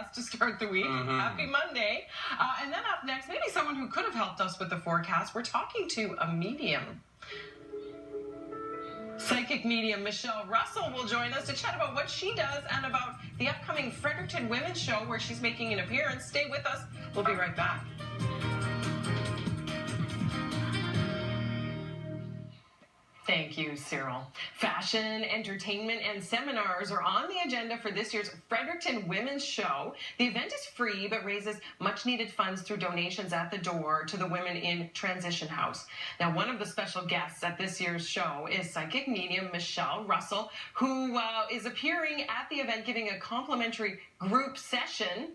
forecast to start the week. Happy Monday. And then up next, maybe someone who could have helped us with the forecast. We're talking to a medium. Psychic medium Michelle Russell will join us to chat about what she does and about the upcoming Fredericton Women's Show where she's making an appearance. Stay with us. We'll be right back. Thank you, Cyril. Fashion, entertainment, and seminars are on the agenda for this year's Fredericton Women's Show. The event is free, but raises much-needed funds through donations at the door to the women in Transition House. Now, one of the special guests at this year's show is psychic medium Michelle Russell, who is appearing at the event giving a complimentary group session.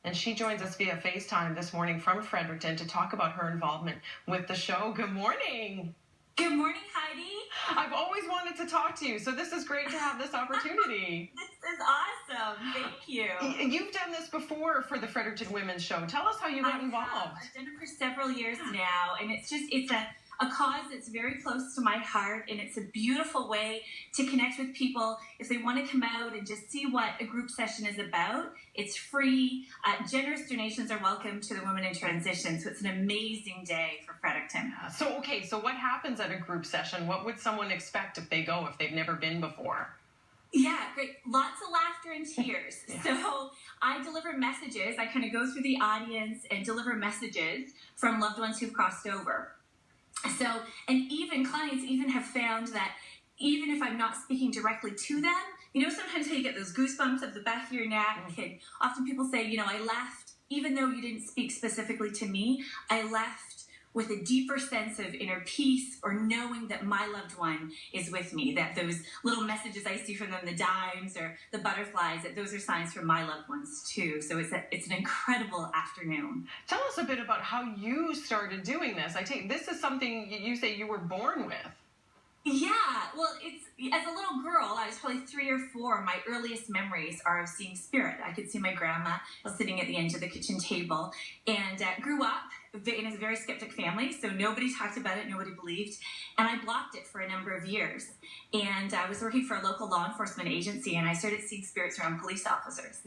And she joins us via FaceTime this morning from Fredericton to talk about her involvement with the show. Good morning. Good morning, Heidi. I've always wanted to talk to you, so this is great to have this opportunity. This is awesome. Thank you. You've done this before for the Fredericton Women's Show. Tell us how you got involved. I've done it for several years now, and it's a cause that's very close to my heart, and it's a beautiful way to connect with people if they want to come out and just see what a group session is about. It's free. Generous donations are welcome to the women in transition, so it's an amazing day for Fredericton. So what happens at a group session? What would someone expect if they go, if they've never been before? Yeah, great. Lots of laughter and tears. Yeah. So I deliver messages. I kind of go through the audience and deliver messages from loved ones who've crossed over. So, and even clients even have found that even if I'm not speaking directly to them, sometimes you get those goosebumps up the back of your neck. And often people say, I left, even though you didn't speak specifically to me, I left with a deeper sense of inner peace or knowing that my loved one is with me, that those little messages I see from them, the dimes or the butterflies, that those are signs from my loved ones too. So it's an incredible afternoon. Tell us a bit about how you started doing this. This is something you say you were born with. Yeah, well, as a little girl, I was probably 3 or 4. My earliest memories are of seeing spirit. I could see my grandma sitting at the end of the kitchen table, and grew up in a very skeptic family, so nobody talked about it, nobody believed, and I blocked it for a number of years. And I was working for a local law enforcement agency, and I started seeing spirits around police officers,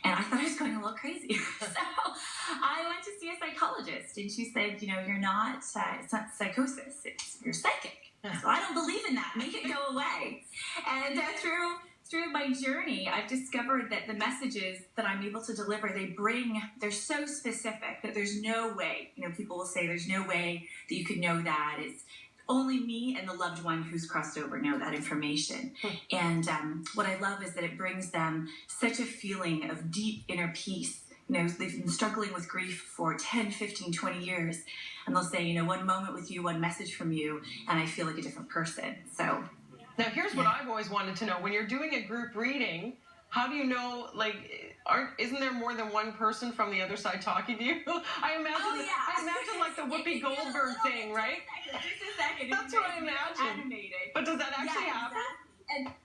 and I thought I was going a little crazy. So I went to see a psychologist, and she said, you're not, it's not psychosis, you're psychic. So I don't believe in that. Make it go away. And through my journey, I've discovered that the messages that I'm able to deliver, they're so specific that there's no way, people will say there's no way that you could know that. It's only me and the loved one who's crossed over know that information. And what I love is that it brings them such a feeling of deep inner peace. They've been struggling with grief for 10, 15, 20 years. And they'll say, one moment with you, one message from you, and I feel like a different person. So now here's what I've always wanted to know. When you're doing a group reading, how do you know, isn't there more than one person from the other side talking to you? I imagine like the Whoopi Goldberg thing, right? Just a second. That's what I imagine. Animated. But does that actually happen? Exactly.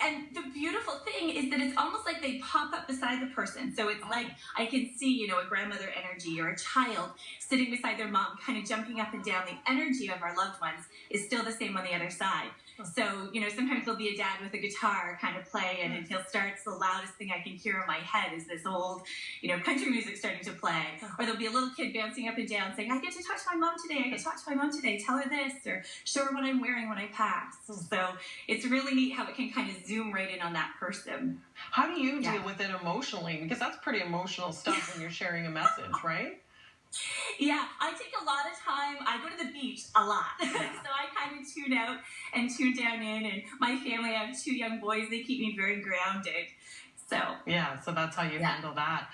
And the beautiful thing is that it's almost like they pop up beside the person. So it's like I can see, a grandmother energy or a child sitting beside their mom, kind of jumping up and down. The energy of our loved ones is still the same on the other side. So, sometimes there'll be a dad with a guitar kind of playing, and he'll start, it's the loudest thing I can hear in my head is this old, country music starting to play. Or there'll be a little kid bouncing up and down saying, I get to talk to my mom today, tell her this, or show her what I'm wearing when I pass. So it's really neat how it can kind of zoom right in on that person. How do you deal with it emotionally? Because that's pretty emotional stuff when you're sharing a message, right? Yeah, I take a lot of time. I go to the beach a lot. So I kind of tune out and tune down in. And my family, I have 2 young boys. They keep me very grounded. So that's how you handle that.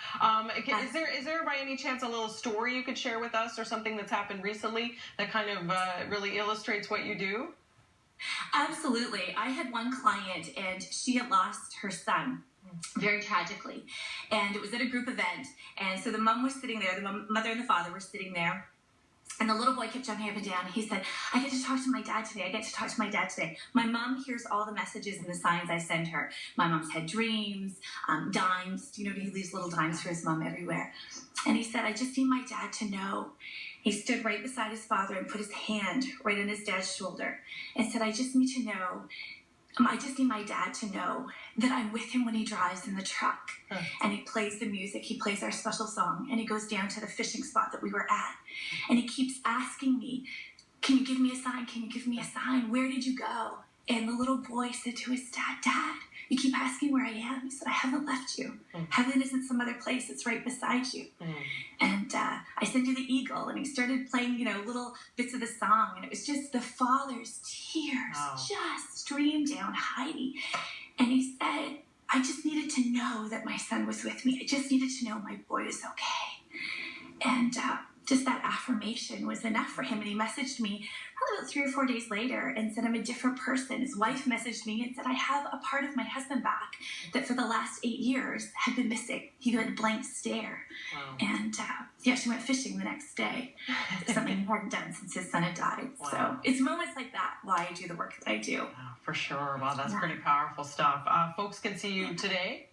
Is there by any chance a little story you could share with us or something that's happened recently that kind of really illustrates what you do? Absolutely. I had one client, and she had lost her son very tragically, and it was at a group event, and so the mom was sitting there, the mother and the father were sitting there, and the little boy kept jumping up and down. He said, I get to talk to my dad today. My mom hears all the messages and the signs I send her. My mom's had dreams, dimes, he leaves little dimes for his mom everywhere. And he said, I just need my dad to know. He stood right beside his father and put his hand right on his dad's shoulder and said, I just need to know I just need my dad to know that I'm with him when he drives in the truck and he plays the music. He plays our special song and he goes down to the fishing spot that we were at. And he keeps asking me, can you give me a sign? Can you give me a sign? Where did you go? And the little boy said to his dad, Dad, you keep asking where I am. He said, I haven't left you. Heaven isn't some other place. It's right beside you. And I sent you the eagle. And he started playing, little bits of the song. And it was just the father's tears just streamed down Heidi. And he said, I just needed to know that my son was with me. I just needed to know my boy was okay. And just that affirmation was enough for him. And he messaged me probably about 3 or 4 days later and said, I'm a different person. His wife messaged me and said, I have a part of my husband back that for the last 8 years had been missing. He had a blank stare. Wow. And she went fishing the next day. Something he hadn't done since his son had died. Wow. So it's moments like that why I do the work that I do. Oh, for sure. Wow, that's pretty powerful stuff. Folks can see you today?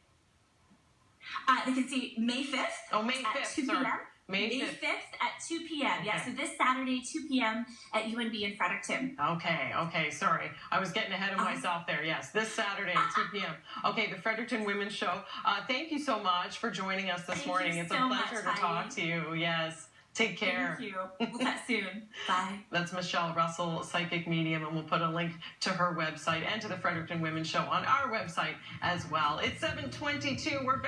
They can see May 5th. Oh, May 5th, 2 p.m. sorry. May 5th at 2 p.m. Okay. Yeah, so this Saturday, 2 p.m. at UNB in Fredericton. Okay, sorry. I was getting ahead of myself there. Yes, this Saturday, 2 p.m. Okay, the Fredericton Women's Show. Thank you so much for joining us this morning. It's a pleasure to talk to you. Yes. Take care. Thank you. We'll chat soon. Bye. That's Michelle Russell, psychic medium, and we'll put a link to her website and to the Fredericton Women's Show on our website as well. It's 7:22. We're back.